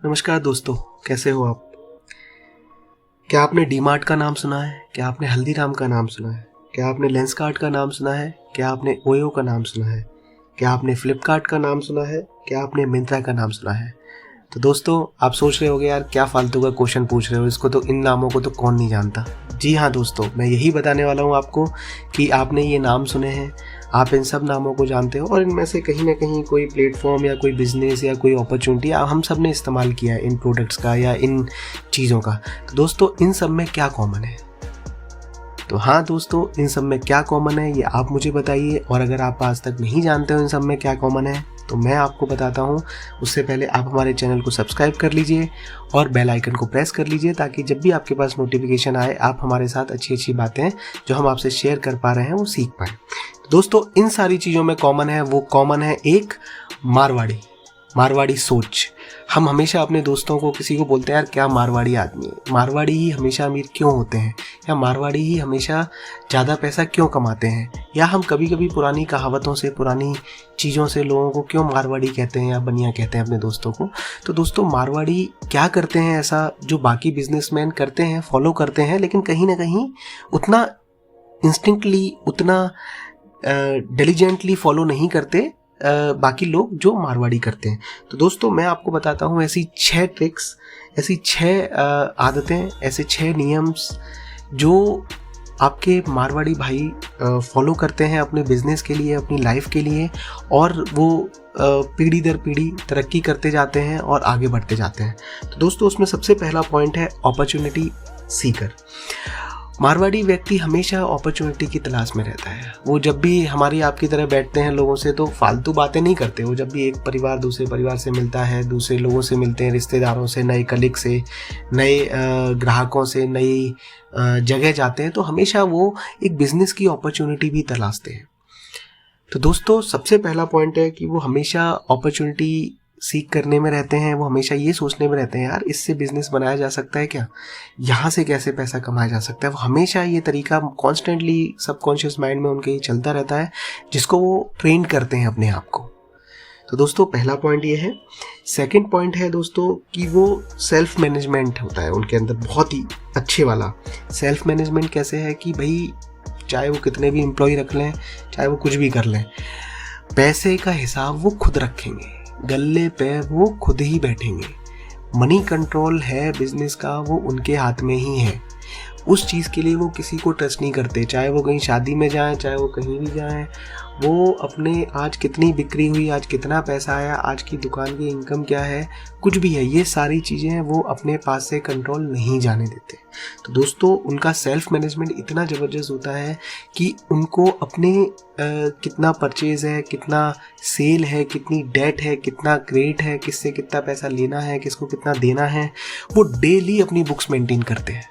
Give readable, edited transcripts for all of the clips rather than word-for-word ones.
नमस्कार दोस्तों, कैसे हो आप। क्या आपने डीमार्ट का नाम सुना है? क्या आपने हल्दीराम का नाम सुना है? क्या आपने लेंसकार्ट का नाम सुना है? क्या आपने ओयो का नाम सुना है? क्या आपने फ्लिपकार्ट का नाम सुना है? क्या आपने मिंत्रा का नाम सुना है? तो दोस्तों, आप सोच रहे होगे यार क्या फालतू का क्वेश्चन पूछ रहे हो, इसको तो, इन नामों को तो कौन नहीं जानता। जी हाँ दोस्तों, मैं यही बताने वाला हूँ आपको कि आपने ये नाम सुने हैं, आप इन सब नामों को जानते हो और इनमें से कहीं ना कहीं कोई प्लेटफॉर्म या कोई बिजनेस या कोई अपॉर्चुनिटी हम सब ने इस्तेमाल किया है इन प्रोडक्ट्स का या इन चीज़ों का। तो दोस्तों, इन सब में क्या कॉमन है? तो हाँ दोस्तों, इन सब में क्या कॉमन है ये आप मुझे बताइए, और अगर आप आज तक नहीं जानते हो इन सब में क्या कॉमन है तो मैं आपको बताता हूँ। उससे पहले आप हमारे चैनल को सब्सक्राइब कर लीजिए और बेल आइकन को प्रेस कर लीजिए ताकि जब भी आपके पास नोटिफिकेशन आए आप हमारे साथ अच्छी अच्छी बातें जो हम आपसे शेयर कर पा रहे हैं वो सीख पाएँ। तो दोस्तों, इन सारी चीज़ों में कॉमन है, वो कॉमन है एक मारवाड़ी सोच। हम हमेशा अपने दोस्तों को, किसी को बोलते हैं यार क्या मारवाड़ी आदमी है, मारवाड़ी ही हमेशा अमीर क्यों होते हैं, या मारवाड़ी ही हमेशा ज़्यादा पैसा क्यों कमाते हैं, या हम कभी कभी पुरानी कहावतों से, पुरानी चीज़ों से लोगों को क्यों मारवाड़ी कहते हैं या बनिया कहते हैं अपने दोस्तों को। तो दोस्तों, मारवाड़ी क्या करते हैं ऐसा जो बाकी बिजनेसमैन करते हैं, फॉलो करते हैं, लेकिन कहीं ना कहीं उतना इंस्टिंक्टली, उतना डिलीजेंटली फॉलो नहीं करते बाकी लोग जो मारवाड़ी करते हैं। तो दोस्तों, मैं आपको बताता हूँ ऐसी 6 ट्रिक्स, ऐसी 6 आदतें, ऐसे 6 नियम्स जो आपके मारवाड़ी भाई फॉलो करते हैं अपने बिजनेस के लिए, अपनी लाइफ के लिए, और वो पीढ़ी दर पीढ़ी तरक्की करते जाते हैं और आगे बढ़ते जाते हैं। तो दोस्तों, उसमें सबसे पहला पॉइंट है अपॉर्चुनिटी सीकर। मारवाड़ी व्यक्ति हमेशा अपॉर्चुनिटी की तलाश में रहता है। वो जब भी हमारी आपकी तरह बैठते हैं लोगों से तो फालतू बातें नहीं करते। वो जब भी एक परिवार दूसरे परिवार से मिलता है, दूसरे लोगों से मिलते हैं, रिश्तेदारों से, नए कलीग से, नए ग्राहकों से, नई जगह जाते हैं, तो हमेशा वो एक बिजनेस की अपॉर्चुनिटी भी तलाशते हैं। तो दोस्तों, सबसे पहला पॉइंट है कि वो हमेशा अपॉर्चुनिटी सीख करने में रहते हैं। वो हमेशा ये सोचने में रहते हैं यार इससे बिजनेस बनाया जा सकता है क्या, यहाँ से कैसे पैसा कमाया जा सकता है। वो हमेशा ये तरीका कॉन्स्टेंटली सबकॉन्शियस माइंड में उनके चलता रहता है, जिसको वो ट्रेन करते हैं अपने आप को। तो दोस्तों, पहला पॉइंट ये है। सेकंड पॉइंट है दोस्तों कि वो सेल्फ मैनेजमेंट होता है उनके अंदर, बहुत ही अच्छे वाला। सेल्फ मैनेजमेंट कैसे है कि भाई चाहे वो कितने भी एम्प्लॉय रख लें, चाहे वो कुछ भी कर लें, पैसे का हिसाब वो खुद रखेंगे, गल्ले पे वो खुद ही बैठेंगे। मनी कंट्रोल है बिजनेस का, वो उनके हाथ में ही है। उस चीज़ के लिए वो किसी को ट्रस्ट नहीं करते, चाहे वो कहीं शादी में जाएं, चाहे वो कहीं भी जाएं। वो अपने आज कितनी बिक्री हुई, आज कितना पैसा आया, आज की दुकान की इनकम क्या है, कुछ भी है, ये सारी चीज़ें वो अपने पास से कंट्रोल नहीं जाने देते। तो दोस्तों, उनका सेल्फ मैनेजमेंट इतना ज़बरदस्त होता है कि उनको अपने कितना परचेज़ है, कितना सेल है, कितनी डेट है, कितना क्रेडिट है, किससे कितना पैसा लेना है, किसको कितना देना है, वो डेली अपनी बुक्स मेंटेन करते हैं।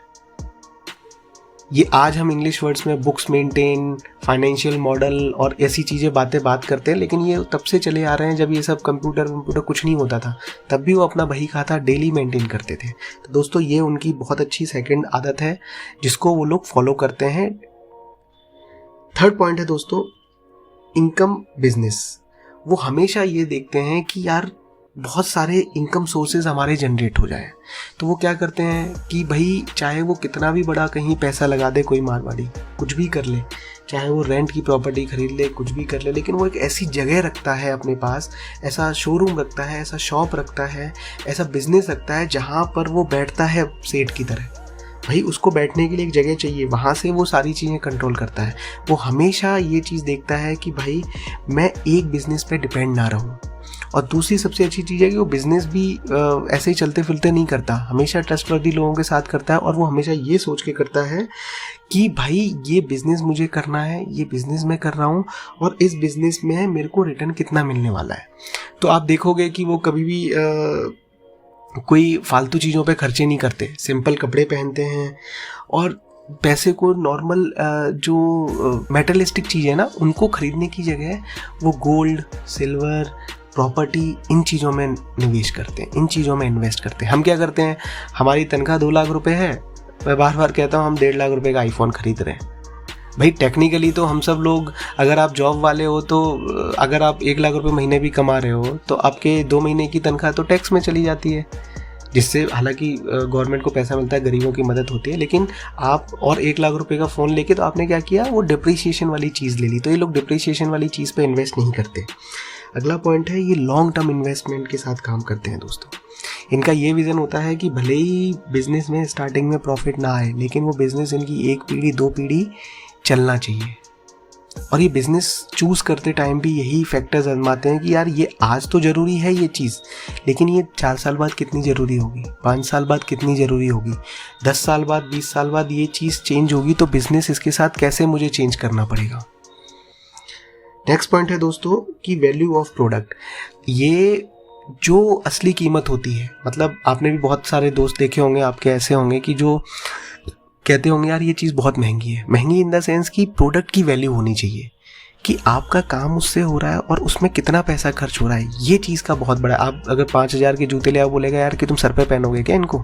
ये आज हम इंग्लिश वर्ड्स में बुक्स मेंटेन, फाइनेंशियल मॉडल और ऐसी चीज़ें बात करते हैं, लेकिन ये तब से चले आ रहे हैं जब ये सब कंप्यूटर कुछ नहीं होता था, तब भी वो अपना बही खाता डेली मेंटेन करते थे। तो दोस्तों, ये उनकी बहुत अच्छी सेकंड आदत है जिसको वो लोग फॉलो करते हैं। थर्ड पॉइंट है दोस्तों, इनकम बिजनेस। वो हमेशा ये देखते हैं कि यार बहुत सारे इनकम सोर्सेज हमारे जनरेट हो जाएं। तो वो क्या करते हैं कि भाई चाहे वो कितना भी बड़ा कहीं पैसा लगा दे, कोई मारवाड़ी कुछ भी कर ले, चाहे वो रेंट की प्रॉपर्टी खरीद ले, कुछ भी कर ले, लेकिन वो एक ऐसी जगह रखता है अपने पास, ऐसा शोरूम रखता है, ऐसा शॉप रखता है, ऐसा बिजनेस रखता है जहाँ पर वो बैठता है सेठ की तरह। भाई उसको बैठने के लिए एक जगह चाहिए, वहाँ से वो सारी चीज़ें कंट्रोल करता है। वो हमेशा ये चीज़ देखता है कि भाई मैं एक बिज़नेस पे डिपेंड ना रहूँ। और दूसरी सबसे अच्छी चीज़ है कि वो बिज़नेस भी ऐसे ही चलते फिरते नहीं करता, हमेशा ट्रस्टवर्दी लोगों के साथ करता है। और वो हमेशा ये सोच के करता है कि भाई ये बिज़नेस मुझे करना है, ये बिज़नेस मैं कर रहा हूँ और इस बिज़नेस में मेरे को रिटर्न कितना मिलने वाला है। तो आप देखोगे कि वो कभी भी कोई फालतू चीज़ों पे खर्चे नहीं करते, सिंपल कपड़े पहनते हैं और पैसे को नॉर्मल जो मेटलिस्टिक चीज़ें ना उनको खरीदने की जगह वो गोल्ड, सिल्वर, प्रॉपर्टी, इन चीज़ों में निवेश करते हैं, इन चीज़ों में इन्वेस्ट करते हैं। हम क्या करते हैं, हमारी तनख्वाह 2 लाख रुपए है, मैं बार बार कहता हूँ हम 1.5 लाख रुपए का आईफोन खरीद रहे हैं। भाई टेक्निकली तो हम सब लोग, अगर आप जॉब वाले हो तो अगर आप 1 लाख रुपए महीने भी कमा रहे हो तो आपके 2 महीने की तनख्वाह तो टैक्स में चली जाती है। जिससे हालांकि गवर्नमेंट को पैसा मिलता है, गरीबों की मदद होती है, लेकिन आप और 1 लाख रुपए का फ़ोन लेके तो आपने क्या किया, वो डिप्रिसिएशन वाली चीज़ ले ली। तो ये लोग डिप्रिसिएशन वाली चीज़ पे इन्वेस्ट नहीं करते। अगला पॉइंट है, ये लॉन्ग टर्म इन्वेस्टमेंट के साथ काम करते हैं दोस्तों। इनका ये विज़न होता है कि भले ही बिज़नेस में स्टार्टिंग में प्रॉफिट ना आए, लेकिन वो बिज़नेस इनकी 1 पीढ़ी 2 पीढ़ी चलना चाहिए। और ये बिज़नेस चूज़ करते टाइम भी यही फैक्टर्स आजमाते हैं कि यार ये आज तो ज़रूरी है ये चीज़, लेकिन ये 4 साल बाद कितनी ज़रूरी होगी, 5 साल बाद कितनी ज़रूरी होगी, 10 साल बाद, 20 साल बाद ये चीज़ चेंज होगी, तो बिज़नेस इसके साथ कैसे मुझे चेंज करना पड़ेगा। नेक्स्ट पॉइंट है दोस्तों कि वैल्यू ऑफ प्रोडक्ट। ये जो असली कीमत होती है, मतलब आपने भी बहुत सारे दोस्त देखे होंगे आपके ऐसे होंगे कि जो कहते होंगे यार ये चीज़ बहुत महंगी है। महंगी इन द सेंस कि प्रोडक्ट की वैल्यू होनी चाहिए कि आपका काम उससे हो रहा है और उसमें कितना पैसा खर्च हो रहा है, ये चीज़ का बहुत बड़ा। आप अगर 5,000 के जूते ले आओ, बोलेगा यार कि तुम सर पे पहनोगे क्या इनको,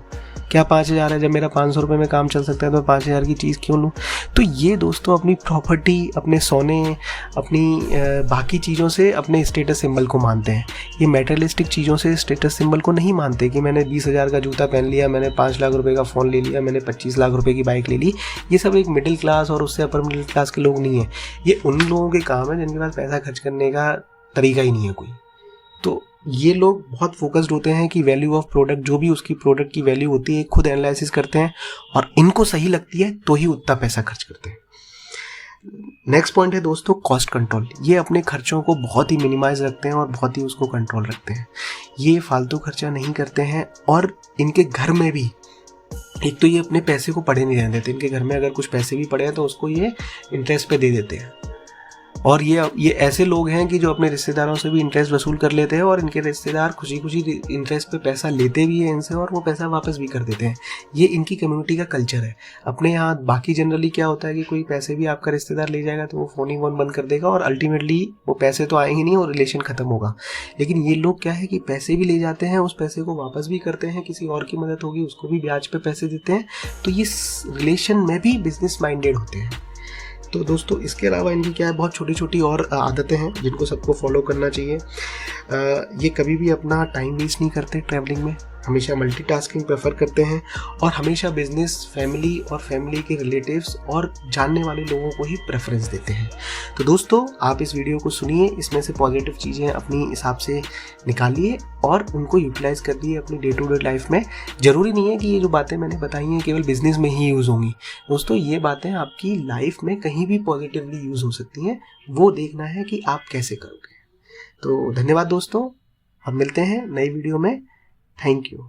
क्या 5,000 है, जब मेरा 500 रुपये में काम चल सकता है तो 5,000 की चीज़ क्यों लूँ। तो ये दोस्तों अपनी प्रॉपर्टी, अपने सोने, अपनी बाकी चीज़ों से अपने स्टेटस सिंबल को मानते हैं। ये मेटेरियलिस्टिक चीज़ों से स्टेटस सिंबल को नहीं मानते कि मैंने 20,000 का जूता पहन लिया, मैंने 5 लाख रुपए का फ़ोन ले लिया, मैंने 25 लाख रुपए की बाइक ले ली। ये सब एक मिडिल क्लास और उससे अपर मिडिल क्लास के लोग नहीं हैं। ये उन लोगों के काम है जिनके पास पैसा खर्च करने का तरीका ही नहीं है कोई। तो ये लोग बहुत फोकस्ड होते हैं कि वैल्यू ऑफ प्रोडक्ट, जो भी उसकी प्रोडक्ट की वैल्यू होती है, खुद एनालिसिस करते हैं और इनको सही लगती है तो ही उतना पैसा खर्च करते हैं। नेक्स्ट पॉइंट है दोस्तों कॉस्ट कंट्रोल। ये अपने खर्चों को बहुत ही मिनिमाइज रखते हैं और बहुत ही उसको कंट्रोल रखते हैं। ये फालतू खर्चा नहीं करते हैं और इनके घर में भी, एक तो ये अपने पैसे को पड़े नहीं रहने देते। इनके घर में अगर कुछ पैसे भी पड़े हैं तो उसको ये इंटरेस्ट पे दे देते हैं। और ये ऐसे लोग हैं कि जो अपने रिश्तेदारों से भी इंटरेस्ट वसूल कर लेते हैं और इनके रिश्तेदार खुशी खुशी इंटरेस्ट पे पैसा लेते भी हैं इनसे और वो पैसा वापस भी कर देते हैं। ये इनकी कम्युनिटी का कल्चर है। अपने यहाँ बाकी जनरली क्या होता है कि कोई पैसे भी आपका रिश्तेदार ले जाएगा तो वो फ़ोन ही बंद कर देगा और अल्टीमेटली वो पैसे तो आएंगे नहीं और रिलेशन ख़त्म होगा। लेकिन ये लोग क्या है कि पैसे भी ले जाते हैं, उस पैसे को वापस भी करते हैं, किसी और की मदद होगी उसको भी ब्याज पे पैसे देते हैं। तो ये रिलेशन में भी बिजनेस माइंडेड होते हैं। तो दोस्तों इसके अलावा इनकी क्या है, बहुत छोटी छोटी और आदतें हैं जिनको सबको फॉलो करना चाहिए। ये कभी भी अपना टाइम वेस्ट नहीं करते ट्रैवलिंग में, हमेशा मल्टीटास्किंग प्रेफर करते हैं और हमेशा बिजनेस, फैमिली और फैमिली के रिलेटिव्स और जानने वाले लोगों को ही प्रेफरेंस देते हैं। तो दोस्तों आप इस वीडियो को सुनिए, इसमें से पॉजिटिव चीज़ें अपनी हिसाब से निकालिए और उनको यूटिलाइज कर दिए अपनी डे टू डे लाइफ में। ज़रूरी नहीं है कि ये जो बातें मैंने बताई हैं केवल बिजनेस में ही यूज़ होंगी। दोस्तों ये बातें आपकी लाइफ में कहीं भी पॉजिटिवली यूज़ हो सकती हैं, वो देखना है कि आप कैसे करोगे। तो धन्यवाद दोस्तों और मिलते हैं नई वीडियो में। Thank you.